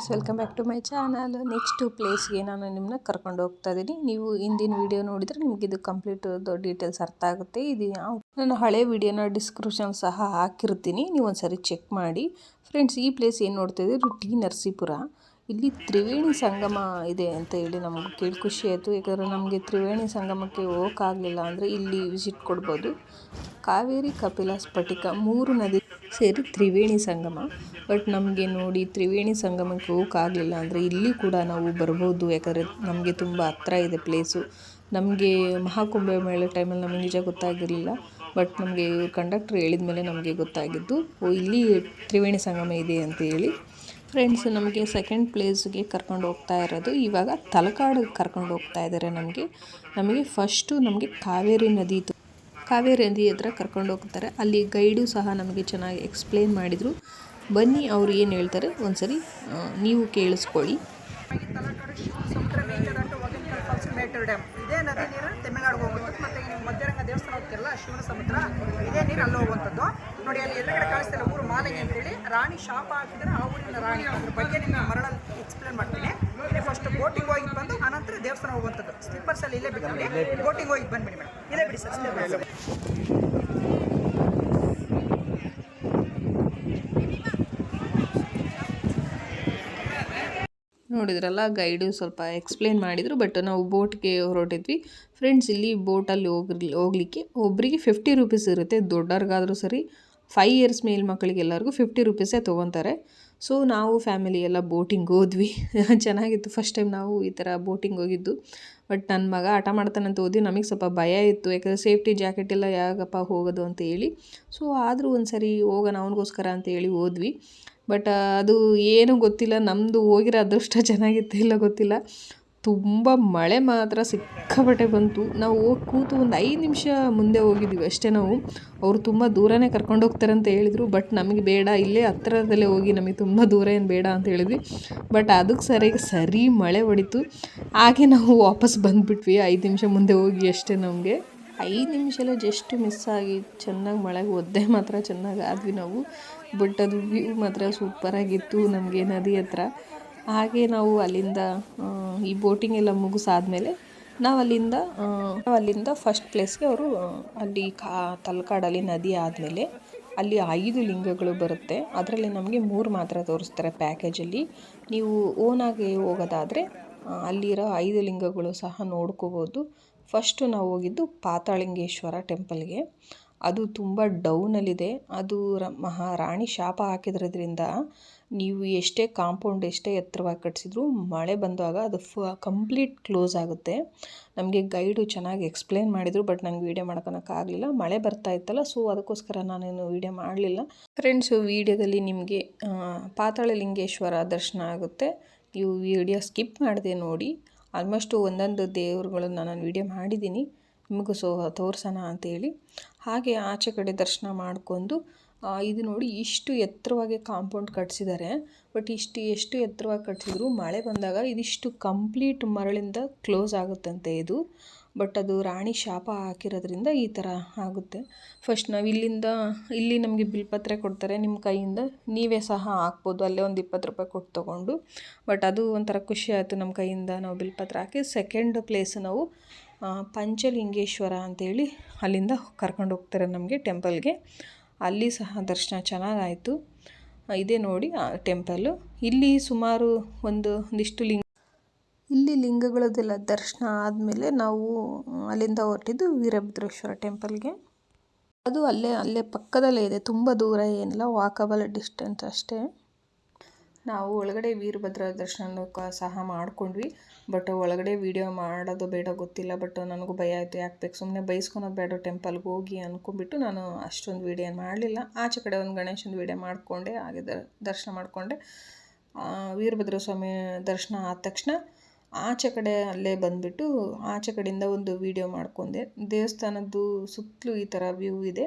Friends, welcome back to my channel. Next ಪ್ಲೇಸ್ಗೆ ನಾನು ನಿಮ್ಮನ್ನ ಕರ್ಕೊಂಡು ಹೋಗ್ತಾ ಇದ್ದೀನಿ. ನೀವು ಹಿಂದಿನ ವಿಡಿಯೋ ನೋಡಿದರೆ ನಿಮಗೆ ಇದು ಕಂಪ್ಲೀಟ್ ಡೀಟೇಲ್ಸ್ ಅರ್ಥ ಆಗುತ್ತೆ. ಇದು ನಾನು ಹಳೆ ವಿಡಿಯೋನ ಡಿಸ್ಕ್ರಿಪ್ಷನ್ ಸಹ ಹಾಕಿರ್ತೀನಿ, ನೀವು ಒಂದ್ಸರಿ ಚೆಕ್ ಮಾಡಿ. ಫ್ರೆಂಡ್ಸ್, ಈ ಪ್ಲೇಸ್ ಏನು ನೋಡ್ತಾ ಇದ್ದೀರಿ, ಟಿ ನರಸೀಪುರ. ಇಲ್ಲಿ ತ್ರಿವೇಣಿ ಸಂಗಮ ಇದೆ ಅಂತ ಹೇಳಿ ನಮಗೆ ಕೇಳಿ ಖುಷಿ ಆಯಿತು. ಯಾಕಂದರೆ ನಮಗೆ ತ್ರಿವೇಣಿ ಸಂಗಮಕ್ಕೆ ಹೋಗೋಕ್ಕಾಗಲಿಲ್ಲ ಅಂದರೆ ಇಲ್ಲಿ ವಿಸಿಟ್ ಕೊಡ್ಬೋದು. ಕಾವೇರಿ, ಕಪಿಲ, ಸ್ಫಟಿಕ 3 ನದಿ ಸೇರಿ ತ್ರಿವೇಣಿ ಸಂಗಮ. ಬಟ್ ನಮಗೆ ನೋಡಿ ತ್ರಿವೇಣಿ ಸಂಗಮಕ್ಕೆ ಹೋಗೋಕ್ಕಾಗಲಿಲ್ಲ ಅಂದರೆ ಇಲ್ಲಿ ಕೂಡ ನಾವು ಬರ್ಬೋದು. ಯಾಕಂದರೆ ನಮಗೆ ತುಂಬ ಹತ್ರ ಇದೆ ಪ್ಲೇಸು. ನಮಗೆ ಮಹಾಕುಂಭಮೇಳ ಟೈಮಲ್ಲಿ ನಮಗೆ ನಿಜ ಗೊತ್ತಾಗಿರಲಿಲ್ಲ. ಬಟ್ ನಮಗೆ ಕಂಡಕ್ಟ್ರ್ ಹೇಳಿದ ಮೇಲೆ ನಮಗೆ ಗೊತ್ತಾಗಿದ್ದು, ಇಲ್ಲಿ ತ್ರಿವೇಣಿ ಸಂಗಮ ಇದೆ ಅಂತ ಹೇಳಿ. ಫ್ರೆಂಡ್ಸ್, ನಮಗೆ ಸೆಕೆಂಡ್ ಪ್ಲೇಸ್ಗೆ ಕರ್ಕೊಂಡು ಹೋಗ್ತಾ ಇರೋದು ಇವಾಗ ತಲಕಾಡಿಗೆ ಕರ್ಕೊಂಡು ಹೋಗ್ತಾ ಇದ್ದಾರೆ. ನಮಗೆ ಫಸ್ಟು ನಮಗೆ ಕಾವೇರಿ ನದಿ ಹತ್ರ ಕರ್ಕೊಂಡು ಹೋಗ್ತಾರೆ. ಅಲ್ಲಿ ಗೈಡು ಸಹ ನಮಗೆ ಚೆನ್ನಾಗಿ ಎಕ್ಸ್ಪ್ಲೇನ್ ಮಾಡಿದರು. ಬನ್ನಿ, ಅವರು ಏನು ಹೇಳ್ತಾರೆ ಒಂದ್ಸರಿ ನೀವು ಕೇಳಿಸ್ಕೊಳ್ಳಿ. ಇದೇ ನದಿ ನೀರು ತಮಿಳುನಾಡಿಗೆ ಹೋಗುತ್ತೆ. ಮತ್ತು ನೀವು ಮಧ್ಯರಂಗ ದೇವಸ್ಥಾನ ಹೋಗ್ತಿರಲ್ಲ, ಶಿವನ ಸಮುದ್ರ, ಇದೇ ನೀರು ಅಲ್ಲಿ ಹೋಗುವಂಥದ್ದು. ನೋಡಿ, ಅಲ್ಲಿ ಎಲ್ಲಗಡೆ ಕಾಣಿಸ್ತಿಲ್ಲ ಊರು ಮಾಲಗಿ ಅಂತೇಳಿ. ರಾಣಿ ಶಾಪ ಹಾಕಿದರೆ ಆ ಊರಿನ ರಾಣಿ, ಅದ್ರ ಬಗ್ಗೆ ನಿಮಗೆ ಮರಳಲ್ಲಿ ಎಕ್ಸ್ಪ್ಲೇನ್ ಮಾಡ್ತೀನಿ. ಇಲ್ಲಿ ಫಸ್ಟ್ ಬೋಟಿಂಗ್ ಹೋಗಿ ಬಂದು ಆನಂತರ ದೇವಸ್ಥಾನ ಹೋಗುವಂಥದ್ದು. ಸ್ಲೀಪರ್ಸಲ್ಲಿ ಇಲ್ಲೇ ಬಿಟ್ಟು ಬೋಟಿಂಗ್ ಹೋಗಿ ಬಂದ್ಬಿಡಿ ಮೇಡಮ್, ಇಲ್ಲೇ ಬಿಡಿ ಸರ್ ಸ್ಲೀಪರ್ಸ್. ನೋಡಿದ್ರಲ್ಲ, ಗೈಡು ಸ್ವಲ್ಪ ಎಕ್ಸ್ಪ್ಲೇನ್ ಮಾಡಿದರು. ಬಟ್ ನಾವು ಬೋಟ್ಗೆ ಹೊರಟಿದ್ವಿ. ಫ್ರೆಂಡ್ಸ್, ಇಲ್ಲಿ ಬೋಟಲ್ಲಿ ಹೋಗ್ಲಿಕ್ಕೆ ಒಬ್ಬರಿಗೆ 50 ರೂಪೀಸ್ ಇರುತ್ತೆ. ದೊಡ್ಡವ್ರಿಗಾದರೂ ಸರಿ, 5 ಇಯರ್ಸ್ ಮೇಲ್ ಮಕ್ಕಳಿಗೆ ಎಲ್ಲರಿಗೂ 50 ರೂಪೀಸೇ ತೊಗೊತಾರೆ. ಸೊ ನಾವು ಫ್ಯಾಮಿಲಿ ಎಲ್ಲ ಬೋಟಿಂಗ್ ಹೋದ್ವಿ. ಚೆನ್ನಾಗಿತ್ತು. ಫಸ್ಟ್ ಟೈಮ್ ನಾವು ಈ ಥರ ಬೋಟಿಂಗ್ ಹೋಗಿದ್ದು. ಬಟ್ ನನ್ನ ಮಗ ಹಠ ಮಾಡ್ತಾನಂತ ಹೋದ್ವಿ. ನಮಗೆ ಸ್ವಲ್ಪ ಭಯ ಇತ್ತು, ಯಾಕಂದರೆ ಸೇಫ್ಟಿ ಜಾಕೆಟ್ ಎಲ್ಲ ಯಾಕಪ್ಪ ಹೋಗೋದು ಅಂತ ಹೇಳಿ. ಸೊ ಆದರೂ ಒಂದು ಸರಿ ಹೋಗೋಣ ಅವನಿಗೋಸ್ಕರ ಅಂತ ಹೇಳಿ ಹೋದ್ವಿ. ಬಟ್ ಅದು ಏನೂ ಗೊತ್ತಿಲ್ಲ, ನಮ್ಮದು ಹೋಗಿರೋ ಅದೃಷ್ಟ ಚೆನ್ನಾಗಿತ್ತು ಇಲ್ಲ ಗೊತ್ತಿಲ್ಲ. ತುಂಬ ಮಳೆ ಮಾತ್ರ ಸಿಕ್ಕಾಪಟ್ಟೆ ಬಂತು. ನಾವು ಹೋಗಿ ಕೂತು ಒಂದು 5 ನಿಮಿಷ ಮುಂದೆ ಹೋಗಿದ್ದೀವಿ ಅಷ್ಟೇ ನಾವು. ಅವರು ತುಂಬ ದೂರನೇ ಕರ್ಕೊಂಡು ಹೋಗ್ತಾರೆ ಅಂತ ಹೇಳಿದರು. ಬಟ್ ನಮಗೆ ಬೇಡ, ಇಲ್ಲೇ ಹತ್ತಿರದಲ್ಲೇ ಹೋಗಿ, ನಮಗೆ ತುಂಬ ದೂರ ಏನು ಬೇಡ ಅಂತ ಹೇಳಿದ್ವಿ. ಬಟ್ ಅದಕ್ಕೆ ಸರಿ ಮಳೆ ಹೊಡಿತು. ಹಾಗೆ ನಾವು ವಾಪಸ್ ಬಂದುಬಿಟ್ವಿ 5 ನಿಮಿಷ ಮುಂದೆ ಹೋಗಿ ಅಷ್ಟೇ. ನಮಗೆ 5 ನಿಮಿಷ ಎಲ್ಲ ಜಸ್ಟ್ ಮಿಸ್ ಆಗಿ ಚೆನ್ನಾಗಿ ಮಳೆಗೆ ಒದ್ದೆ ಮಾತ್ರ ಚೆನ್ನಾಗಿ ಆದ್ವಿ ನಾವು. ಬಟ್ ಅದು ವ್ಯೂ ಮಾತ್ರ ಸೂಪರಾಗಿತ್ತು ನಮಗೆ ನದಿ ಹತ್ರ. ಹಾಗೆ ನಾವು ಅಲ್ಲಿಂದ ಈ ಬೋಟಿಂಗ್ ಎಲ್ಲ ಮುಗಿಸಾದ್ಮೇಲೆ ನಾವು ಅಲ್ಲಿಂದ ಫಸ್ಟ್ ಪ್ಲೇಸ್ಗೆ ಅವರು ಅಲ್ಲಿ ತಲಕಾಡಲ್ಲಿ ನದಿ ಆದಮೇಲೆ ಅಲ್ಲಿ 5 ಲಿಂಗಗಳು ಬರುತ್ತೆ. ಅದರಲ್ಲಿ ನಮಗೆ 3 ಮಾತ್ರ ತೋರಿಸ್ತಾರೆ ಪ್ಯಾಕೇಜಲ್ಲಿ. ನೀವು ಓನಾಗಿ ಹೋಗೋದಾದರೆ ಅಲ್ಲಿರೋ 5 ಲಿಂಗಗಳು ಸಹ ನೋಡ್ಕೋಬೋದು. ಫಸ್ಟು ನಾವು ಹೋಗಿದ್ದು ಪಾತಾಳಿಂಗೇಶ್ವರ ಟೆಂಪಲ್ಗೆ. ಅದು ತುಂಬ ಡೌನಲ್ಲಿದೆ. ಅದು ರಾಣಿ ಶಾಪ ಹಾಕಿದ್ರಿಂದ ನೀವು ಎಷ್ಟೇ ಕಾಂಪೌಂಡ್ ಎಷ್ಟೇ ಎತ್ತರವಾಗಿ ಕಟ್ಟಿಸಿದ್ರು ಮಳೆ ಬಂದಾಗ ಅದು ಕಂಪ್ಲೀಟ್ ಕ್ಲೋಸ್ ಆಗುತ್ತೆ. ನಮಗೆ ಗೈಡು ಚೆನ್ನಾಗಿ ಎಕ್ಸ್ಪ್ಲೇನ್ ಮಾಡಿದರು. ಬಟ್ ನನಗೆ ವೀಡಿಯೋ ಮಾಡ್ಕೊಳಕ್ಕಾಗಲಿಲ್ಲ, ಮಳೆ ಬರ್ತಾ ಇತ್ತಲ್ಲ. ಸೊ ಅದಕ್ಕೋಸ್ಕರ ನಾನೇನು ವೀಡಿಯೋ ಮಾಡಲಿಲ್ಲ. ಫ್ರೆಂಡ್ಸು, ವೀಡಿಯೋದಲ್ಲಿ ನಿಮಗೆ ಪಾತಾಳಲಿಂಗೇಶ್ವರ ದರ್ಶನ ಆಗುತ್ತೆ. ನೀವು ವೀಡಿಯೋ ಸ್ಕಿಪ್ ಮಾಡದೆ ನೋಡಿ. ಆಲ್ಮೋಸ್ಟು ಒಂದೊಂದು ದೇವ್ರುಗಳನ್ನ ನಾನು ವೀಡಿಯೋ ಮಾಡಿದ್ದೀನಿ, ನಿಮಗೂ ತೋರಿಸೋಣ ಅಂತೇಳಿ. ಹಾಗೆ ಆಚೆ ಕಡೆ ದರ್ಶನ ಮಾಡ್ಕೊಂಡು ಇದು ನೋಡಿ, ಇಷ್ಟು ಎತ್ತರವಾಗಿ ಕಾಂಪೌಂಡ್ ಕಟ್ಸಿದ್ದಾರೆ. ಬಟ್ ಎಷ್ಟು ಎತ್ತರವಾಗಿ ಕಟ್ಸಿದ್ರು ಮಳೆ ಬಂದಾಗ ಇದಿಷ್ಟು ಕಂಪ್ಲೀಟ್ ಮರಳಿಂದ ಕ್ಲೋಸ್ ಆಗುತ್ತಂತೆ ಇದು. ಬಟ್ ಅದು ರಾಣಿ ಶಾಪ ಹಾಕಿರೋದ್ರಿಂದ ಈ ಥರ ಆಗುತ್ತೆ. ಫಸ್ಟ್ ನಾವು ಇಲ್ಲಿ ನಮಗೆ ಬಿಲ್ಪತ್ರೆ ಕೊಡ್ತಾರೆ. ನಿಮ್ಮ ಕೈಯಿಂದ ನೀವೇ ಸಹ ಹಾಕ್ಬೋದು. ಅಲ್ಲೇ ಒಂದು 20 ರೂಪಾಯಿ ಕೊಟ್ಟು ತೊಗೊಂಡು. ಬಟ್ ಅದು ಒಂಥರ ಖುಷಿ ಆಯಿತು, ನಮ್ಮ ಕೈಯಿಂದ ನಾವು ಬಿಲ್ಪತ್ರೆ ಹಾಕಿ. ಸೆಕೆಂಡ್ ಪ್ಲೇಸ್ ನಾವು ಪಂಚಲಿಂಗೇಶ್ವರ ಅಂತೇಳಿ ಅಲ್ಲಿಂದ ಕರ್ಕೊಂಡು ಹೋಗ್ತಾರೆ ನಮಗೆ ಟೆಂಪಲ್ಗೆ. ಅಲ್ಲಿ ಸಹ ದರ್ಶನ ಚೆನ್ನಾಗಾಯಿತು. ಇದೇ ನೋಡಿ ಆ ಟೆಂಪಲ್ಲು. ಇಲ್ಲಿ ಸುಮಾರು ಒಂದಿಷ್ಟು ಇಲ್ಲಿ ಲಿಂಗಗಳದ್ದೆಲ್ಲ ದರ್ಶನ ಆದಮೇಲೆ ನಾವು ಅಲ್ಲಿಂದ ಹೊರಟಿದ್ದು ವೀರಭದ್ರೇಶ್ವರ ಟೆಂಪಲ್ಗೆ. ಅದು ಅಲ್ಲೇ ಪಕ್ಕದಲ್ಲೇ ಇದೆ, ತುಂಬ ದೂರ ಏನಿಲ್ಲ, ವಾಕಬಲ್ ಡಿಸ್ಟೆನ್ಸ್ ಅಷ್ಟೇ. ನಾವು ಒಳಗಡೆ ವೀರಭದ್ರ ದರ್ಶನ ಸಹ ಮಾಡ್ಕೊಂಡ್ವಿ. ಬಟ್ ಒಳಗಡೆ ವೀಡಿಯೋ ಮಾಡೋದು ಬೇಡ ಗೊತ್ತಿಲ್ಲ. ಬಟ್ ನನಗೂ ಭಯ ಆಯಿತು, ಯಾಕೆ ಬೇಕು ಸುಮ್ಮನೆ ಬೈಸ್ಕೊಳೋದು ಬೇಡ ಟೆಂಪಲ್ಗೆ ಹೋಗಿ ಅಂದ್ಕೊಂಡ್ಬಿಟ್ಟು ನಾನು ಅಷ್ಟೊಂದು ವೀಡಿಯೋ ಮಾಡಲಿಲ್ಲ. ಆಚೆ ಕಡೆ ಒಂದು ಗಣೇಶನ ವೀಡಿಯೋ ಮಾಡಿಕೊಂಡೆ, ಹಾಗೆ ದರ್ಶನ ಮಾಡಿಕೊಂಡೆ. ವೀರಭದ್ರ ಸ್ವಾಮಿ ದರ್ಶನ ಆದ ತಕ್ಷಣ ಆಚೆ ಕಡೆ ಅಲ್ಲೇ ಬಂದುಬಿಟ್ಟು ಆಚೆ ಕಡೆಯಿಂದ ಒಂದು ವೀಡಿಯೋ ಮಾಡ್ಕೊಂಡೆ. ದೇವಸ್ಥಾನದ್ದು ಸುತ್ತಲೂ ಈ ಥರ ವ್ಯೂ ಇದೆ.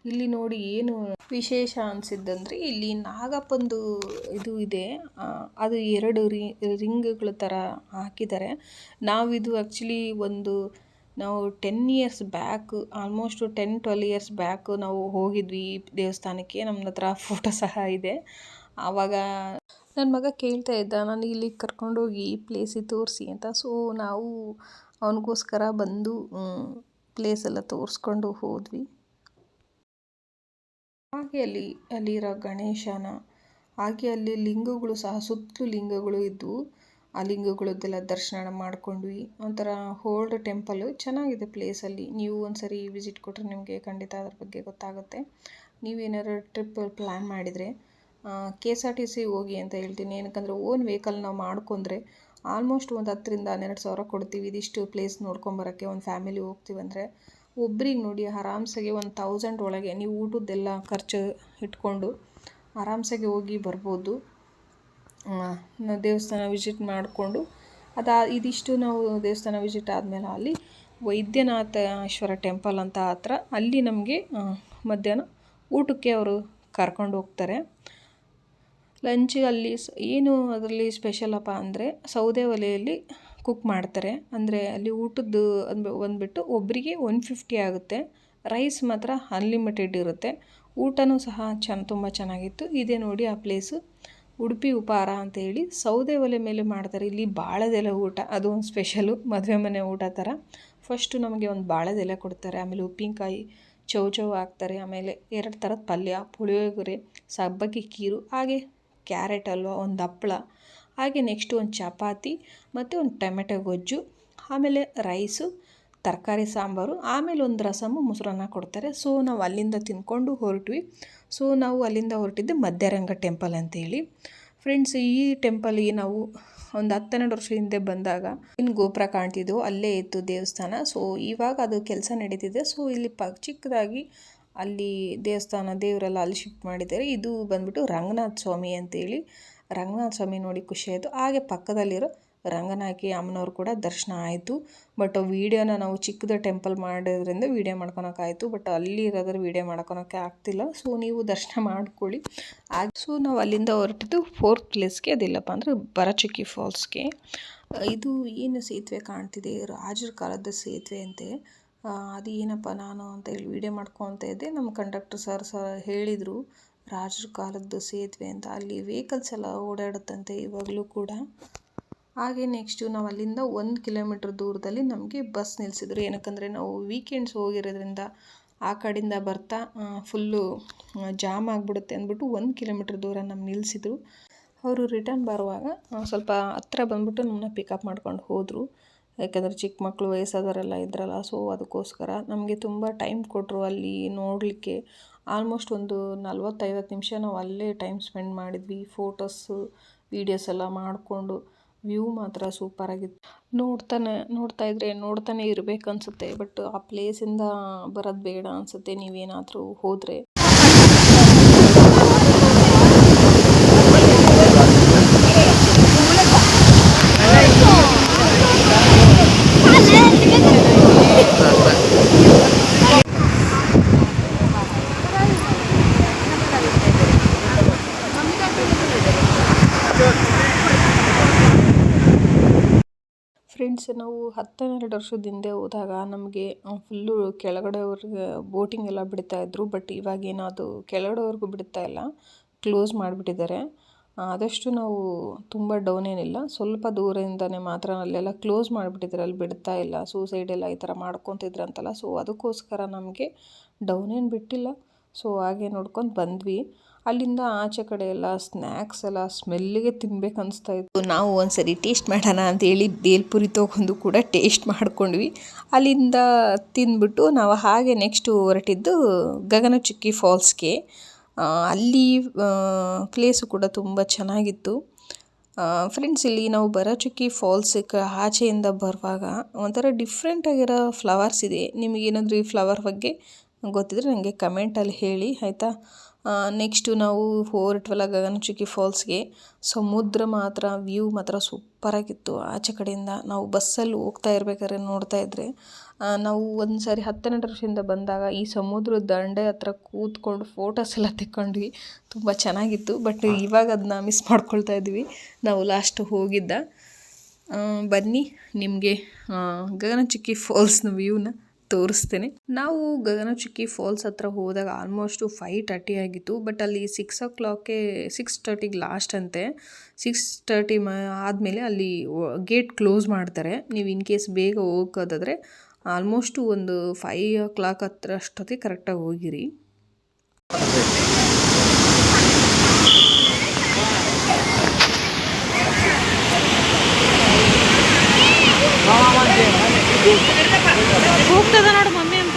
ಇಲ್ಲಿ ನೋಡಿ ಏನು ವಿಶೇಷ ಅನಿಸಿದ್ದಂದರೆ ಇಲ್ಲಿ ನಾಗಪ್ಪಂದು ಇದು ಇದೆ. ಅದು 2 ರಿಂಗ್ಗಳ ಥರ ಹಾಕಿದ್ದಾರೆ. ನಾವಿದು ಆ್ಯಕ್ಚುಲಿ ನಾವು 10 years back, almost 10-12 years back ನಾವು ಹೋಗಿದ್ವಿ ಈ ದೇವಸ್ಥಾನಕ್ಕೆ. ನಮ್ಮ ಹತ್ರ ಫೋಟೋ ಸಹ ಇದೆ. ಆವಾಗ ನನ್ನ ಮಗ ಕೇಳ್ತಾ ಇದ್ದ, ನಾನು ಇಲ್ಲಿಗೆ ಕರ್ಕೊಂಡೋಗಿ ಈ ಪ್ಲೇಸಿಗೆ ತೋರಿಸಿ ಅಂತ. ಸೊ ನಾವು ಅವನಿಗೋಸ್ಕರ ಬಂದು ಪ್ಲೇಸೆಲ್ಲ ತೋರಿಸ್ಕೊಂಡು ಹೋದ್ವಿ. ಹಾಗೆ ಅಲ್ಲಿರೋ ಗಣೇಶನ, ಹಾಗೆ ಅಲ್ಲಿ ಲಿಂಗಗಳು ಸಹ, ಸುತ್ತಲೂ ಲಿಂಗಗಳು ಇದ್ದವು. ಆ ಲಿಂಗಗಳದ್ದೆಲ್ಲ ದರ್ಶನ ಮಾಡ್ಕೊಂಡ್ವಿ. ಒಂಥರ ಓಲ್ಡ್ ಟೆಂಪಲ್ಲು, ಚೆನ್ನಾಗಿದೆ ಪ್ಲೇಸಲ್ಲಿ. ನೀವು ಒಂದ್ಸರಿ ವಿಸಿಟ್ ಕೊಟ್ಟರೆ ನಿಮಗೆ ಖಂಡಿತ ಅದ್ರ ಬಗ್ಗೆ ಗೊತ್ತಾಗುತ್ತೆ. ನೀವೇನಾದ್ರು ಟ್ರಿಪ್ ಪ್ಲ್ಯಾನ್ ಮಾಡಿದರೆ KSRTC ಹೋಗಿ ಅಂತ ಹೇಳ್ತೀನಿ. ಏನಕ್ಕಂದರೆ ಓನ್ ವೆಹಿಕಲ್ ನಾವು ಮಾಡ್ಕೊಂಡ್ರೆ ಆಲ್ಮೋಸ್ಟ್ ಒಂದು 10,000-12,000 ಕೊಡ್ತೀವಿ ಇದಿಷ್ಟು ಪ್ಲೇಸ್ ನೋಡ್ಕೊಂಬರೋಕ್ಕೆ. ಒಂದು ಫ್ಯಾಮಿಲಿ ಹೋಗ್ತೀವಂದರೆ ಒಬ್ರಿಗೆ ನೋಡಿ ಆರಾಮ್ಸಾಗಿ 1,000 ಒಳಗೆ ನೀವು ಊಟದ್ದೆಲ್ಲ ಖರ್ಚು ಇಟ್ಕೊಂಡು ಆರಾಮ್ಸಾಗಿ ಹೋಗಿ ಬರ್ಬೋದು. ದೇವಸ್ಥಾನ ವಿಸಿಟ್ ಮಾಡಿಕೊಂಡು ಇದಿಷ್ಟು ನಾವು ದೇವಸ್ಥಾನ ವಿಸಿಟ್ ಆದಮೇಲೆ ಅಲ್ಲಿ ವೈದ್ಯನಾಥೇಶ್ವರ ಟೆಂಪಲ್ ಅಂತ ಹತ್ರ, ಅಲ್ಲಿ ನಮಗೆ ಮಧ್ಯಾಹ್ನ ಊಟಕ್ಕೆ ಅವರು ಕರ್ಕೊಂಡು ಹೋಗ್ತಾರೆ. ಲಂಚ್ ಅಲ್ಲಿ ಏನು ಅದರಲ್ಲಿ ಸ್ಪೆಷಲಪ್ಪ ಅಂದರೆ ಸೌದೆ ಒಲೆಯಲ್ಲಿ ಕುಕ್ ಮಾಡ್ತಾರೆ. ಅಂದರೆ ಅಲ್ಲಿ ಊಟದ್ದು ಬಂದುಬಿಟ್ಟು ಒಬ್ಬರಿಗೆ 150 ಆಗುತ್ತೆ. ರೈಸ್ ಮಾತ್ರ ಅನ್ಲಿಮಿಟೆಡ್ ಇರುತ್ತೆ. ಊಟನೂ ಸಹ ತುಂಬ ಚೆನ್ನಾಗಿತ್ತು. ಇದೇ ನೋಡಿ ಆ ಪ್ಲೇಸು, ಉಡುಪಿ ಉಪಹಾರ ಅಂತೇಳಿ ಸೌದೆ ಒಲೆ ಮೇಲೆ ಮಾಡ್ತಾರೆ. ಇಲ್ಲಿ ಬಾಳೆದೆಲೆ ಊಟ, ಅದು ಒಂದು ಸ್ಪೆಷಲು, ಮದುವೆ ಮನೆ ಊಟ ಥರ. ಫಸ್ಟು ನಮಗೆ ಒಂದು ಬಾಳೆದೆಲೆ ಕೊಡ್ತಾರೆ, ಆಮೇಲೆ ಉಪ್ಪಿನಕಾಯಿ ಚೌ ಹಾಕ್ತಾರೆ, ಆಮೇಲೆ 2 ಥರದ ಪಲ್ಯ, ಪುಳಿಯೋಗರೆ, ಸಬ್ಬಕ್ಕಿ ಖೀರು, ಹಾಗೆ ಕ್ಯಾರೆಟ್ ಹಲ್ವ, ಒಂದು ಹಪ್ಪಳ, ಹಾಗೆ ನೆಕ್ಸ್ಟು ಒಂದು ಚಪಾತಿ ಮತ್ತು ಒಂದು ಟೊಮೆಟೊ ಗೊಜ್ಜು, ಆಮೇಲೆ ರೈಸು, ತರಕಾರಿ ಸಾಂಬಾರು, ಆಮೇಲೆ ಒಂದು ರಸಮು, ಮೊಸರನ್ನ ಕೊಡ್ತಾರೆ. ಸೊ ನಾವು ಅಲ್ಲಿಂದ ತಿಂದ್ಕೊಂಡು ಹೊರಟ್ವಿ. ಸೊ ನಾವು ಅಲ್ಲಿಂದ ಹೊರಟಿದ್ದೆ ಮಧ್ಯರಂಗ ಟೆಂಪಲ್ ಅಂತೇಳಿ. ಫ್ರೆಂಡ್ಸ್, ಈ ಟೆಂಪಲ್ಗೆ ನಾವು ಒಂದು 10-12 ವರ್ಷ ಹಿಂದೆ ಬಂದಾಗ ಇನ್ನು ಗೋಪುರ ಕಾಣ್ತಿದ್ದೆವು, ಅಲ್ಲೇ ಇತ್ತು ದೇವಸ್ಥಾನ. ಸೊ ಇವಾಗ ಅದು ಕೆಲಸ ನಡೀತಿದೆ. ಸೊ ಇಲ್ಲಿ ಚಿಕ್ಕದಾಗಿ ಅಲ್ಲಿ ದೇವಸ್ಥಾನ ದೇವರೆಲ್ಲ ಅಲ್ಲಿ ಶಿಫ್ಟ್ ಮಾಡಿದ್ದಾರೆ. ಇದು ಬಂದ್ಬಿಟ್ಟು ರಂಗನಾಥ ಸ್ವಾಮಿ ಅಂತೇಳಿ. ರಂಗನಾಥ ಸ್ವಾಮಿ ನೋಡಿ ಖುಷಿ ಆಯಿತು. ಹಾಗೆ ಪಕ್ಕದಲ್ಲಿರೋ ರಂಗನಾಯಕಿ ಅಮ್ಮನವ್ರು ಕೂಡ ದರ್ಶನ ಆಯಿತು. ಬಟ್ ವೀಡಿಯೋನ ನಾವು ಚಿಕ್ಕದ ಟೆಂಪಲ್ ಮಾಡೋದ್ರಿಂದ ವೀಡಿಯೋ ಮಾಡ್ಕೊಳಕ್ಕಾಯಿತು, ಬಟ್ ಅಲ್ಲಿ ಇರೋದ್ರ ವೀಡಿಯೋ ಮಾಡ್ಕೊಳಕ್ಕೆ ಆಗ್ತಿಲ್ಲ. ಸೊ ನೀವು ದರ್ಶನ ಮಾಡ್ಕೊಳ್ಳಿ. ಸೊ ನಾವು ಅಲ್ಲಿಂದ ಹೊರಟಿದ್ದು 4th ಪ್ಲೇಸ್ಗೆ, ಅದಿಲ್ಲಪ್ಪ ಅಂದರೆ ಬರಚುಕ್ಕಿ ಫಾಲ್ಸ್ಗೆ. ಇದು ಏನು ಸೇತುವೆ ಕಾಣ್ತಿದೆ, ರಾಜರ ಕಾಲದ ಸೇತುವೆ ಅಂತೆ. ಅದು ಏನಪ್ಪ ನಾನು ಅಂತ ಹೇಳಿ ವೀಡಿಯೋ ಮಾಡ್ಕೊತ ಇದ್ದೆ. ನಮ್ಮ ಕಂಡಕ್ಟರ್ ಸರ್ ಹೇಳಿದರು ರಾಜರ ಕಾಲದ್ದು ಸೇತುವೆ ಅಂತ. ಅಲ್ಲಿ ವೆಹಿಕಲ್ಸ್ ಎಲ್ಲ ಓಡಾಡುತ್ತಂತೆ ಇವಾಗಲೂ ಕೂಡ. ಹಾಗೆ ನೆಕ್ಸ್ಟು ನಾವು ಅಲ್ಲಿಂದ 1 ಕಿಲೋಮೀಟ್ರ್ ದೂರದಲ್ಲಿ ನಮಗೆ ಬಸ್ ನಿಲ್ಲಿಸಿದ್ರು. ಏನಕ್ಕಂದರೆ ನಾವು ವೀಕೆಂಡ್ಸ್ ಹೋಗಿರೋದ್ರಿಂದ ಆ ಕಡೆಯಿಂದ ಬರ್ತಾ ಫುಲ್ಲು ಜಾಮ್ ಆಗಿಬಿಡುತ್ತೆ ಅಂದ್ಬಿಟ್ಟು 1 ಕಿಲೋಮೀಟ್ರ್ ದೂರ ನಮ್ಗೆ ನಿಲ್ಲಿಸಿದ್ರು. ಅವರು ರಿಟರ್ನ್ ಬರುವಾಗ ಸ್ವಲ್ಪ ಹತ್ರ ಬಂದ್ಬಿಟ್ಟು ನಮ್ಮನ್ನ ಪಿಕಪ್ ಮಾಡ್ಕೊಂಡು ಹೋದರು. ಯಾಕಂದರೆ ಚಿಕ್ಕ ಮಕ್ಕಳು, ವಯಸ್ಸಾದವರೆಲ್ಲ ಇದ್ರಲ್ಲ. ಸೊ ಅದಕ್ಕೋಸ್ಕರ ನಮಗೆ ತುಂಬ ಟೈಮ್ ಕೊಟ್ಟರು ಅಲ್ಲಿ ನೋಡಲಿಕ್ಕೆ. ಆಲ್ಮೋಸ್ಟ್ ಒಂದು 40-50 ನಿಮಿಷ ನಾವು ಅಲ್ಲೇ ಟೈಮ್ ಸ್ಪೆಂಡ್ ಮಾಡಿದ್ವಿ. ಫೋಟೋಸು ವೀಡಿಯೋಸ್ ಎಲ್ಲ ಮಾಡಿಕೊಂಡು. ವ್ಯೂ ಮಾತ್ರ ಸೂಪರಾಗಿತ್ತು. ನೋಡ್ತಾನೆ ಇರಬೇಕು ಅನಿಸುತ್ತೆ. ಬಟ್ ಆ ಪ್ಲೇಸಿಂದ ಬರೋದು ಬೇಡ ಅನಿಸುತ್ತೆ ನೀವೇನಾದರೂ ಹೋದರೆ. ಫ್ರೆಂಡ್ಸ್, ನಾವು 10-12 ವರ್ಷದ ಹಿಂದೆ ಹೋದಾಗ ನಮಗೆ ಫುಲ್ಲು ಕೆಳಗಡೆವರೆಗೆ ಬೋಟಿಂಗ್ ಎಲ್ಲ ಬಿಡ್ತಾಯಿದ್ರು. ಬಟ್ ಇವಾಗೇನೋ ಅದು ಕೆಳಗಡೆವರೆಗೂ ಬಿಡ್ತಾ ಇಲ್ಲ, ಕ್ಲೋಸ್ ಮಾಡಿಬಿಟ್ಟಿದ್ದಾರೆ. ಆದಷ್ಟು ನಾವು ತುಂಬ ಡೌನ್ ಏನಿಲ್ಲ, ಸ್ವಲ್ಪ ದೂರದಿಂದನೇ ಮಾತ್ರ. ಅಲ್ಲೆಲ್ಲ ಕ್ಲೋಸ್ ಮಾಡಿಬಿಟ್ಟಿದ್ದಾರೆ, ಅಲ್ಲಿ ಬಿಡ್ತಾ ಇಲ್ಲ. ಸೂಸೈಡೆಲ್ಲ ಈ ಥರ ಮಾಡ್ಕೊತಿದ್ರಂತಲ್ಲ. ಸೊ ಅದಕ್ಕೋಸ್ಕರ ನಮಗೆ ಡೌನ್ ಏನು ಬಿಟ್ಟಿಲ್ಲ. ಸೊ ಹಾಗೆ ನೋಡ್ಕೊಂಡು ಬಂದ್ವಿ. ಅಲ್ಲಿಂದ ಆಚೆ ಕಡೆ ಎಲ್ಲ ಸ್ನ್ಯಾಕ್ಸ್ ಎಲ್ಲ ಸ್ಮೆಲ್ಲಿಗೆ ತಿನ್ಬೇಕು ಅನಿಸ್ತಾ ಇತ್ತು. ನಾವು ಒಂದ್ಸರಿ ಟೇಸ್ಟ್ ಮಾಡೋಣ ಅಂತೇಳಿ ಬೇಲ್ಪುರಿ ತೊಗೊಂಡು ಕೂಡ ಟೇಸ್ಟ್ ಮಾಡ್ಕೊಂಡ್ವಿ. ಅಲ್ಲಿಂದ ತಿಂದ್ಬಿಟ್ಟು ನಾವು ಹಾಗೆ ನೆಕ್ಸ್ಟು ಹೊರಟಿದ್ದು ಗಗನಚುಕ್ಕಿ ಫಾಲ್ಸ್ಗೆ. ಅಲ್ಲಿ ಪ್ಲೇಸು ಕೂಡ ತುಂಬ ಚೆನ್ನಾಗಿತ್ತು. ಫ್ರೆಂಡ್ಸ್, ಇಲ್ಲಿ ನಾವು ಬರಚುಕ್ಕಿ ಫಾಲ್ಸ್ಗೆ ಆಚೆಯಿಂದ ಬರುವಾಗ ಒಂಥರ ಡಿಫ್ರೆಂಟ್ ಆಗಿರೋ ಫ್ಲವರ್ಸ್ ಇದೆ. ನಿಮಗೇನಾದರೂ ಈ ಫ್ಲವರ್ ಬಗ್ಗೆ ಗೊತ್ತಿದ್ರೆ ನನಗೆ ಕಮೆಂಟಲ್ಲಿ ಹೇಳಿ, ಆಯಿತಾ. ನೆಕ್ಸ್ಟು ನಾವು ಹೊರಟ್ವಲ್ಲ ಗಗನಚುಕ್ಕಿ ಫಾಲ್ಸ್ಗೆ. ಸಮುದ್ರ ಮಾತ್ರ ವ್ಯೂ ಮಾತ್ರ ಸೂಪರಾಗಿತ್ತು. ಆಚೆ ಕಡೆಯಿಂದ ನಾವು ಬಸ್ಸಲ್ಲಿ ಹೋಗ್ತಾ ಇರ್ಬೇಕಾದ್ರೆ ನೋಡ್ತಾ ಇದ್ದರೆ, ನಾವು ಒಂದು ಸಾರಿ 10-12 ವರ್ಷದಿಂದ ಬಂದಾಗ ಈ ಸಮುದ್ರ ದಂಡೆ ಹತ್ರ ಕೂತ್ಕೊಂಡು ಫೋಟೋಸ್ ಎಲ್ಲ ತೆಕ್ಕೊಂಡ್ವಿ. ತುಂಬ ಚೆನ್ನಾಗಿತ್ತು. ಬಟ್ ಇವಾಗ ಅದನ್ನ ಮಿಸ್ ಮಾಡ್ಕೊಳ್ತಾ ಇದ್ವಿ. ನಾವು ಲಾಸ್ಟ್ ಹೋಗಿದ್ದ. ಬನ್ನಿ ನಿಮಗೆ ಗಗನಚುಕ್ಕಿ ಫಾಲ್ಸ್ನ ವ್ಯೂನ ತೋರಿಸ್ತೇನೆ. ನಾವು ಗಗನಚುಕ್ಕಿ ಫಾಲ್ಸ್ ಹತ್ರ ಹೋದಾಗ ಆಲ್ಮೋಸ್ಟು 5:30 ಆಗಿತ್ತು. ಬಟ್ ಅಲ್ಲಿ 6:30ಗೆ ಲಾಸ್ಟ್ ಅಂತೆ. 6:30 ಆದಮೇಲೆ ಅಲ್ಲಿ ಗೇಟ್ ಕ್ಲೋಸ್ ಮಾಡ್ತಾರೆ. ನೀವು ಇನ್ ಕೇಸ್ ಬೇಗ ಹೋಗೋದಾದರೆ ಆಲ್ಮೋಸ್ಟು ಒಂದು 5 o'clock ಹತ್ರ ಅಷ್ಟೊತ್ತಿಗೆ ಕರೆಕ್ಟಾಗಿ ಹೋಗಿರಿ. ಹೋಗ್ತದ ನೋಡು ಮಮ್ಮಿ ಅಂತ.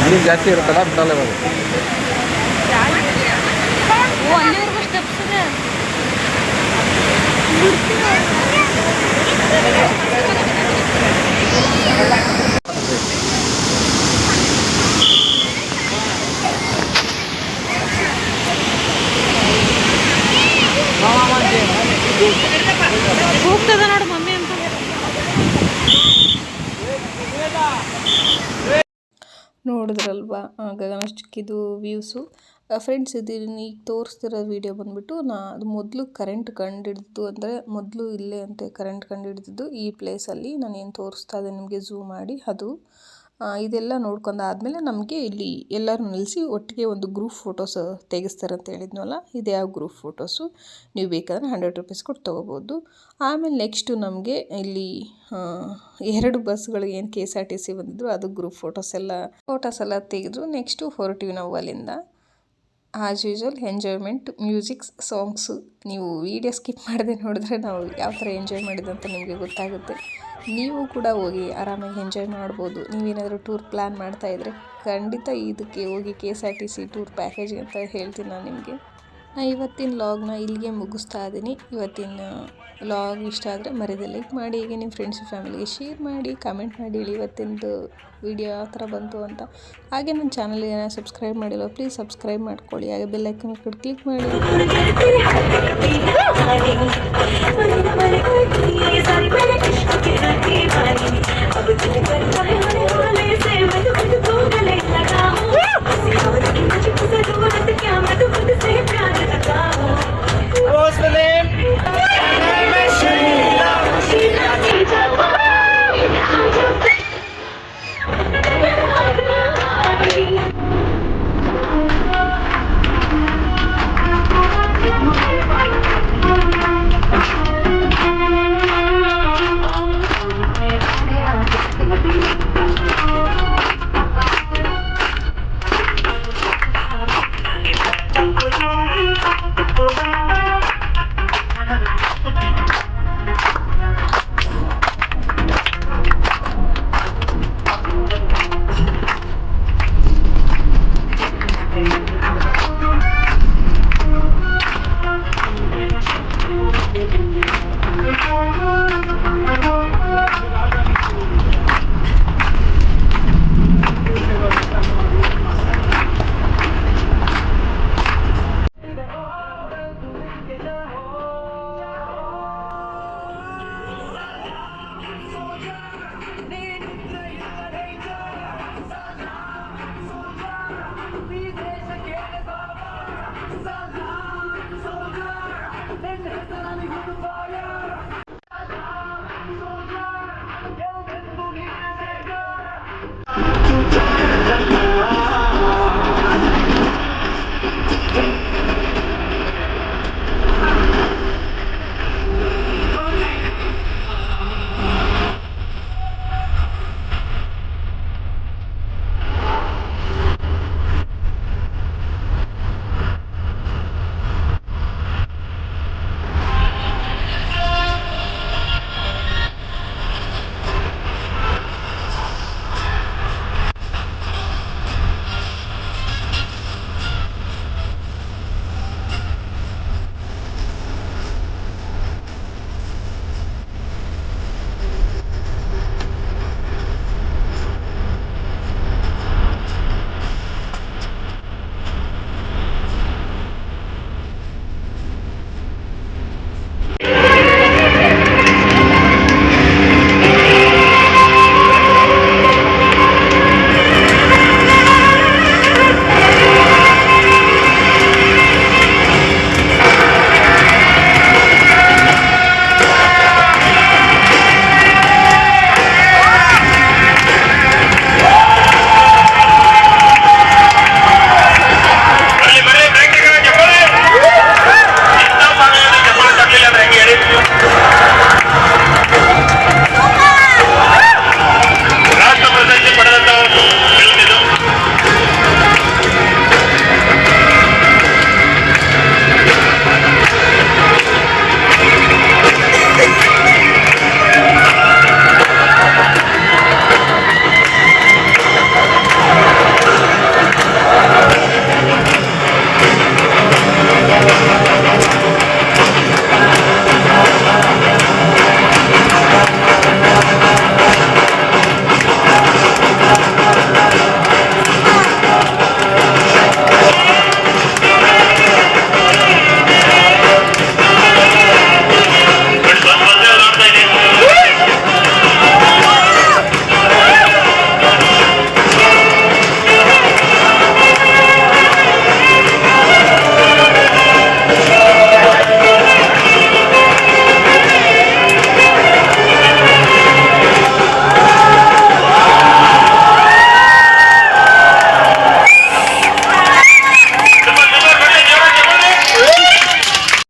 ನೀರು ಜಾಸ್ತಿ ಇರುತ್ತಲ್ಲ ಬಿಡಲ್ಲ ಇವಾಗ. ಅಲ್ಲಿವರೆಗೂ ಸ್ಟೆಪ್ಸ್ ಇದೆ. ಹೋಗ್ತದ ನೋಡು ಮಮ್ಮಿ ಅಂತ. ನೋಡಿದ್ರಲ್ವಾ ಗಗನಚುಕ್ಕಿದು ವ್ಯೂಸು. ಫ್ರೆಂಡ್ಸ್, ಇದನ್ನು ಈಗ ತೋರಿಸ್ತಿರೋ ವಿಡಿಯೋ ಬಂದುಬಿಟ್ಟು ಅದು ಮೊದಲು ಕರೆಂಟ್ ಕಂಡುಹಿಡಿದು, ಅಂದರೆ ಮೊದಲು ಇಲ್ಲೇ ಅಂತೆ ಕರೆಂಟ್ ಕಂಡುಹಿಡಿದಿದ್ದು ಈ ಪ್ಲೇಸಲ್ಲಿ. ನಾನು ಏನು ತೋರಿಸ್ತಾ ಇದ್ದೆ ನಿಮಗೆ ಝೂಮ್ ಮಾಡಿ ಅದು. ಇದೆಲ್ಲ ನೋಡ್ಕೊಂಡಾದ್ಮೇಲೆ ನಮಗೆ ಇಲ್ಲಿ ಎಲ್ಲರೂ ನಿಲ್ಲಿಸಿ ಒಟ್ಟಿಗೆ ಒಂದು ಗ್ರೂಪ್ ಫೋಟೋಸ್ ತೆಗೆಸ್ತಾರೆ ಅಂತ ಹೇಳಿದ್ನಲ್ಲ, ಇದೇ ಯಾವ ಗ್ರೂಪ್ ಫೋಟೋಸು. ನೀವು ಬೇಕಾದರೆ 100 rupees ಕೊಟ್ಟು ತೊಗೋಬೋದು. ಆಮೇಲೆ ನೆಕ್ಸ್ಟು ನಮಗೆ ಇಲ್ಲಿ 2 ಬಸ್ಗಳಿಗೆ ಏನು KSRTC ಬಂದಿದ್ರು ಅದು ಗ್ರೂಪ್ ಫೋಟೋಸ್ ಎಲ್ಲ ತೆಗೆದ್ರು. ನೆಕ್ಸ್ಟು ಹೊರಟಿವಿ ನಾವು ಅಲ್ಲಿಂದ. As usual enjoyment, musics, songs. ನೀವು ವಿಡಿಯೋ ಸ್ಕಿಪ್ ಮಾಡದೆ ನೋಡಿದ್ರೆ ನಾವು ಯಾವ ಥರ ಎಂಜಾಯ್ ಮಾಡಿದ್ದು ಅಂತ ನಿಮಗೆ ಗೊತ್ತಾಗುತ್ತೆ. ನೀವು ಕೂಡ ಹೋಗಿ ಆರಾಮಾಗಿ ಎಂಜಾಯ್ ಮಾಡ್ಬೋದು. ನೀವೇನಾದರೂ ಟೂರ್ ಪ್ಲ್ಯಾನ್ ಮಾಡ್ತಾಯಿದ್ರೆ ಖಂಡಿತ ಇದಕ್ಕೆ ಹೋಗಿ KSRTC ಟೂರ್ ಪ್ಯಾಕೇಜ್ ಅಂತ ಹೇಳ್ತೀನಿ ನಾನು ನಿಮಗೆ. ನಾನು ಇವತ್ತಿನ ಲಾಗ್ನ ಇಲ್ಲಿಗೆ ಮುಗಿಸ್ತಾ ಇದ್ದೀನಿ. ಇವತ್ತಿನ ಲಾಗ್ ಇಷ್ಟ ಆದರೆ ಮರೆಯದೆ ಲೈಕ್ ಮಾಡಿ, ಹೀಗೆ ನಿಮ್ಮ ಫ್ರೆಂಡ್ಸ್ ಫ್ಯಾಮಿಲಿಗೆ ಶೇರ್ ಮಾಡಿ, ಕಮೆಂಟ್ ಮಾಡಿ ಹೇಳಿ ಇವತ್ತಿನದು ವಿಡಿಯೋ ಯಾವ ಥರ ಬಂತು ಅಂತ. ಹಾಗೆ ನನ್ನ ಚಾನಲ್ಗೆ ಸಬ್ಸ್ಕ್ರೈಬ್ ಮಾಡಿಲ್ಲ ಪ್ಲೀಸ್ ಸಬ್ಸ್ಕ್ರೈಬ್ ಮಾಡ್ಕೊಳ್ಳಿ. ಹಾಗೆ ಬೆಲ್ ಐಕನ್ ಕ್ಲಿಕ್ ಮಾಡಿ.